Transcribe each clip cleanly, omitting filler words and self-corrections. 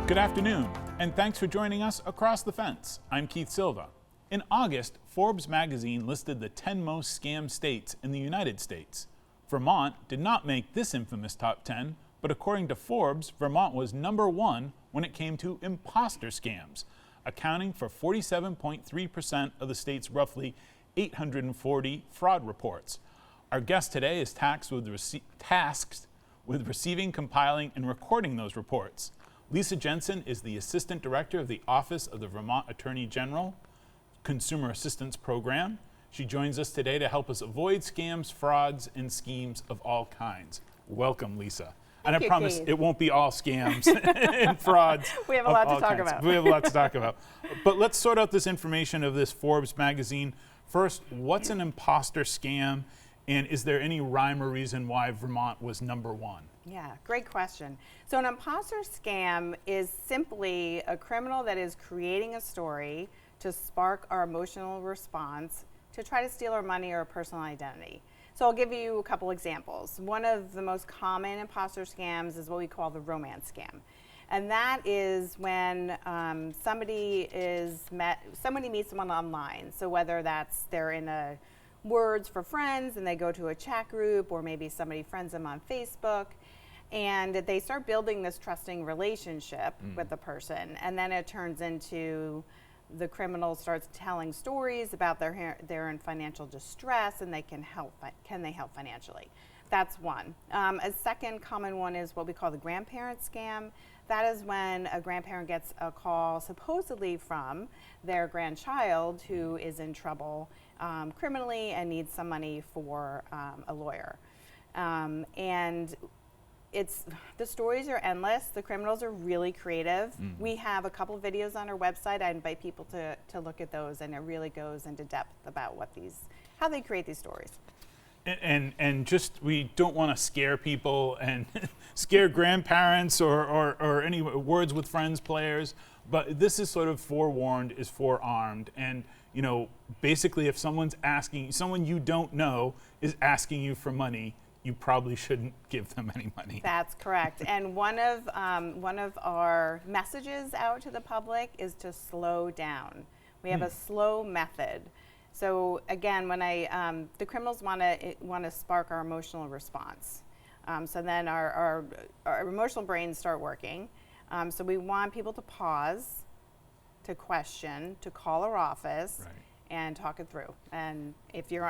Good afternoon, and thanks for joining us Across the Fence. I'm Keith Silva. In August, Forbes magazine listed the 10 most scam states in the United States. Vermont did not make this infamous top 10, but according to Forbes, Vermont was number 1 when it came to imposter scams, accounting for 47.3% of the state's roughly 840 fraud reports. Our guest today is tasked with receiving, compiling, and recording those reports. Lisa Jenson is the Assistant Director of the Office of the Vermont Attorney General Consumer Assistance Program. She joins us today to help us avoid scams, frauds, and schemes of all kinds. Welcome, Lisa. And I promise it won't be all scams and frauds. We have a lot to talk about. We have a lot to talk about. But let's sort out this information of this Forbes magazine. First, what's an imposter scam? And is there any rhyme or reason why Vermont was number 1? Yeah, great question. So an imposter scam is simply a criminal that is creating a story to spark our emotional response to try to steal our money or personal identity. So I'll give you a couple examples. One of the most common imposter scams is what we call the romance scam. And that is when somebody meets someone online. So whether they're in a Words for Friends and they go to a chat group, or maybe somebody friends them on Facebook, and they start building this trusting relationship with the person, and then it turns into the criminal starts telling stories about they're in financial distress and they can they help financially. That's one. A second common one is what we call the grandparent scam. That is when a grandparent gets a call supposedly from their grandchild who is in trouble criminally and needs some money for a lawyer. And the stories are endless. The criminals are really creative. We have a couple videos on our website. I invite people to look at those, and it really goes into depth about how they create these stories. And just, we don't want to scare people and scare grandparents or any Words with Friends players, but this is sort of forewarned is forearmed. And basically if someone you don't know is asking you for money, you probably shouldn't give them any money. That's correct. And one of our messages out to the public is to slow down. We have a slow method. So again, when the criminals want to spark our emotional response. So then our emotional brains start working. So we want people to pause, to question, to call our office. Right. And talk it through. And if you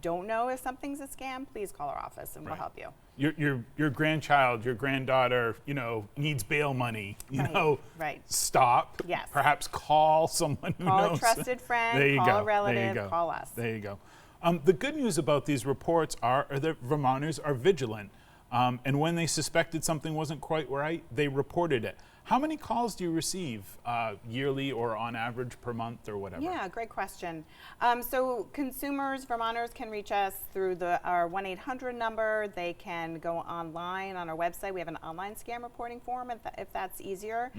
don't know if something's a scam, please call our office and we'll help you. Your grandchild, your granddaughter, needs bail money. Right. Stop. Yes. Perhaps call someone who knows. Call a trusted friend. Call a relative. Call us. There you go. The good news about these reports are that Vermonters are vigilant, and when they suspected something wasn't quite right, they reported it. How many calls do you receive yearly or on average per month or whatever? Yeah, great question. So consumers, Vermonters, can reach us through our 1-800 number. They can go online on our website. We have an online scam reporting form if that's easier.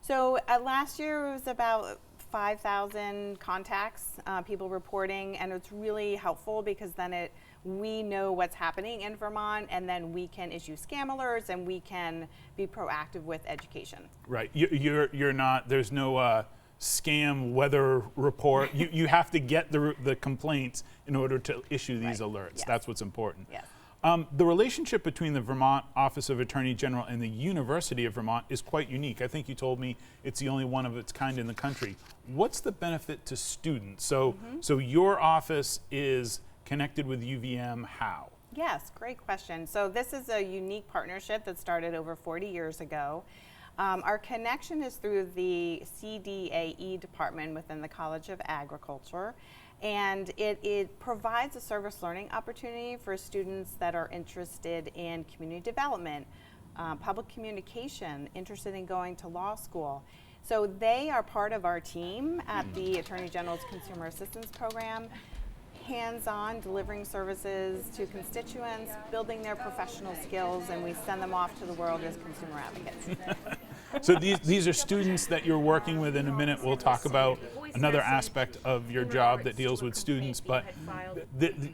So last year it was about 5,000 contacts, people reporting, and it's really helpful because then we know what's happening in Vermont, and then we can issue scam alerts and we can be proactive with education. Right. You're not. There's no scam weather report. You have to get the complaints in order to issue these alerts. Yes. That's what's important. Yes. The relationship between the Vermont Office of Attorney General and the University of Vermont is quite unique. I think you told me it's the only one of its kind in the country. What's the benefit to students? So your office is connected with UVM how? Yes, great question. So this is a unique partnership that started over 40 years ago. Our connection is through the CDAE department within the College of Agriculture, and it provides a service learning opportunity for students that are interested in community development, public communication, interested in going to law school. So they are part of our team at the Attorney General's Consumer Assistance Program. hands-on, delivering services to constituents, building their professional skills, and we send them off to the world as consumer advocates. So these are students that you're working with. In a minute, we'll talk about another aspect of your job that deals with students, but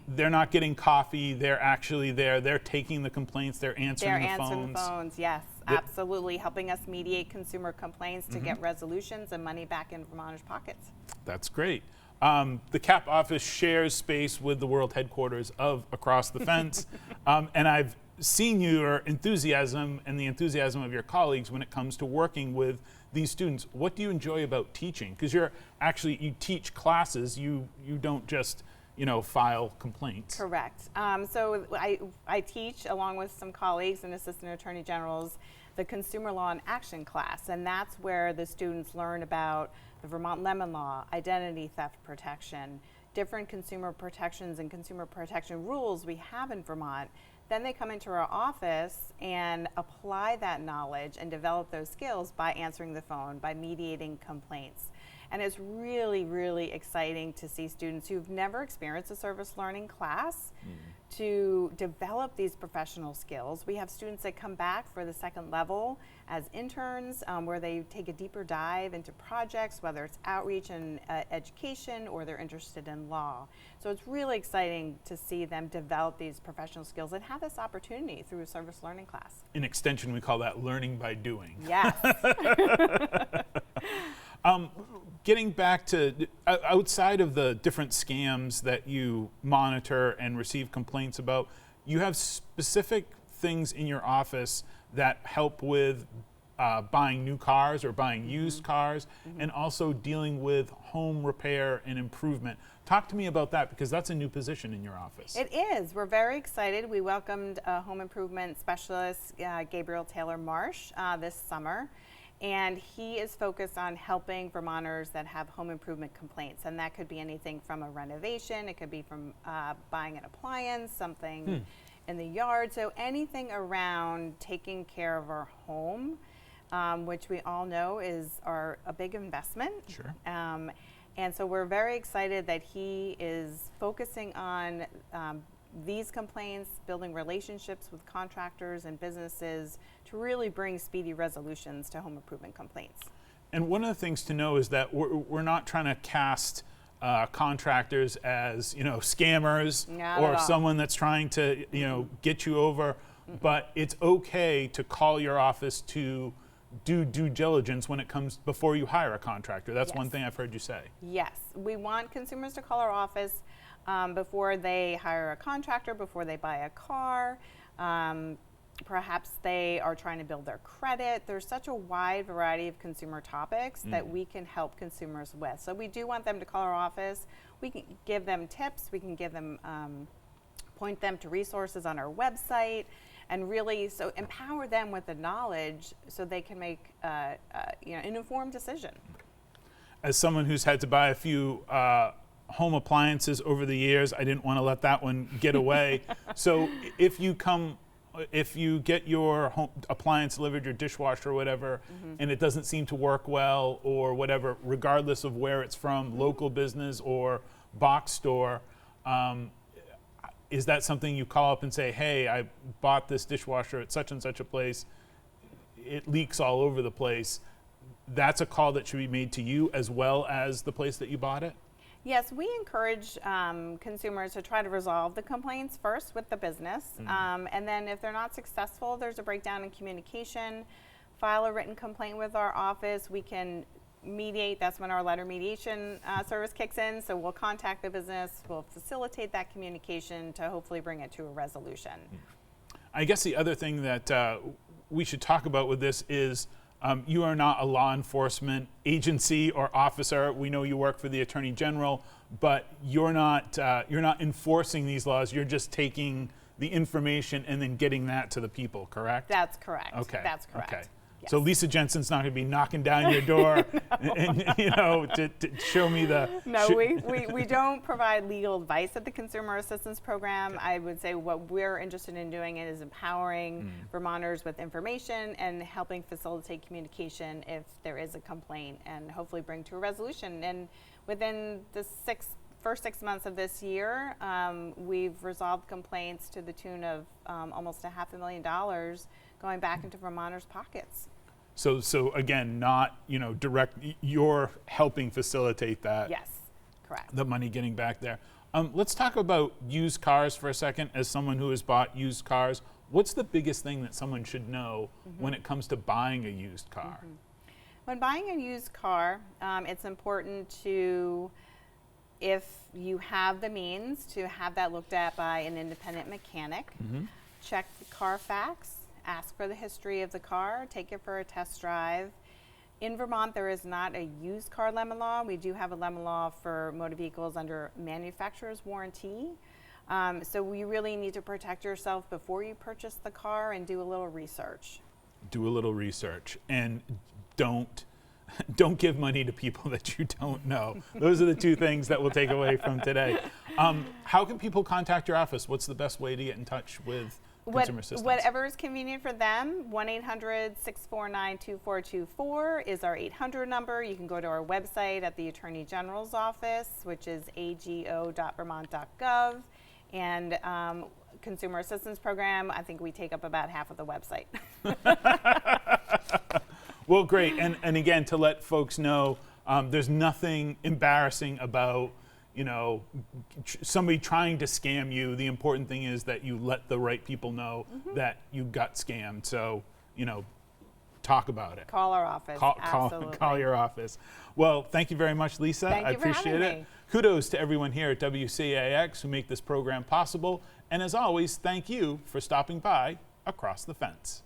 they're not getting coffee, they're actually there, they're taking the complaints, they're answering the phones. They're answering the phones, yes, absolutely, helping us mediate consumer complaints to get resolutions and money back in Vermonters' pockets. That's great. The CAP office shares space with the world headquarters of Across the Fence, and I've seen your enthusiasm and the enthusiasm of your colleagues when it comes to working with these students. What do you enjoy about teaching? Because you teach classes, you don't just file complaints. Correct. So I teach, along with some colleagues and assistant attorney generals, the consumer law and action class, and that's where the students learn about the Vermont lemon law, identity theft protection, different consumer protections and consumer protection rules we have in Vermont. Then they come into our office and apply that knowledge and develop those skills by answering the phone, by mediating complaints. And it's really, really exciting to see students who've never experienced a service learning class to develop these professional skills. We have students that come back for the second level as interns, where they take a deeper dive into projects, whether it's outreach and education, or they're interested in law. So it's really exciting to see them develop these professional skills and have this opportunity through a service learning class. In extension, we call that learning by doing. Yes. Getting back to outside of the different scams that you monitor and receive complaints about, you have specific things in your office that help with buying new cars or buying used cars, and also dealing with home repair and improvement. Talk to me about that, because that's a new position in your office. It is. We're very excited. We welcomed a home improvement specialist, Gabriel Taylor Marsh, this summer. And he is focused on helping Vermonters that have home improvement complaints. And that could be anything from a renovation, it could be from buying an appliance, something in the yard. So anything around taking care of our home, which we all know is a big investment. Sure. And so we're very excited that he is focusing on these complaints, building relationships with contractors and businesses to really bring speedy resolutions to home improvement complaints. And one of the things to know is that we're not trying to cast contractors as scammers or someone that's trying to get you over, but it's okay to call your office to do due diligence when it comes before you hire a contractor. That's one thing I've heard you say. Yes, we want consumers to call our office before they hire a contractor, before they buy a car. Perhaps they are trying to build their credit. There's such a wide variety of consumer topics that we can help consumers with. So we do want them to call our office. We can give them tips. We can give them, point them to resources on our website, and really so empower them with the knowledge so they can make an informed decision. As someone who's had to buy a few home appliances over the years, I didn't want to let that one get away. So if you get your home appliance delivered, your dishwasher or whatever, and it doesn't seem to work well or whatever, regardless of where it's from, local business or box store, is that something you call up and say, hey, I bought this dishwasher at such and such a place, it leaks all over the place? That's a call that should be made to you as well as the place that you bought it? Yes, we encourage consumers to try to resolve the complaints first with the business. And then if they're not successful, there's a breakdown in communication. File a written complaint with our office. We can mediate. That's when our letter mediation service kicks in. So we'll contact the business. We'll facilitate that communication to hopefully bring it to a resolution. I guess the other thing that we should talk about with this is you are not a law enforcement agency or officer. We know you work for the Attorney General, but you're not enforcing these laws. You're just taking the information and then getting that to the people, correct? That's correct. Okay. That's correct. Okay. Yes. So Lisa Jenson's not going to be knocking down your door and to show me the... No, we don't provide legal advice at the Consumer Assistance Program. Okay. I would say what we're interested in doing is empowering Vermonters with information and helping facilitate communication if there is a complaint, and hopefully bring to a resolution. And within the 6 first 6 months of this year, we've resolved complaints to the tune of almost $500,000 going back into Vermonters' pockets. So again, not, direct, you're helping facilitate that. Yes, correct. The money getting back there. Let's talk about used cars for a second. As someone who has bought used cars, what's the biggest thing that someone should know when it comes to buying a used car? When buying a used car, it's important to, if you have the means, to have that looked at by an independent mechanic. Check the Carfax, ask for the history of the car, take it for a test drive. In Vermont, there is not a used car lemon law. We do have a lemon law for motor vehicles under manufacturer's warranty. So we really need to protect yourself before you purchase the car and do a little research. Do a little research, and don't give money to people that you don't know. Those are the two things that we'll take away from today. How can people contact your office? What's the best way to get in touch with consumer assistance? Whatever is convenient for them. 1-800-649-2424 is our 800 number. You can go to our website at the Attorney General's office, which is ago.vermont.gov. And Consumer Assistance Program, I think we take up about half of the website. Well, great. And again, to let folks know, there's nothing embarrassing about, somebody trying to scam you. The important thing is that you let the right people know that you got scammed. So, talk about it. Call our office. Absolutely. Call your office. Well, thank you very much, Lisa. Thank you I appreciate for having it. me. Kudos to everyone here at WCAX who make this program possible. And as always, thank you for stopping by Across the Fence.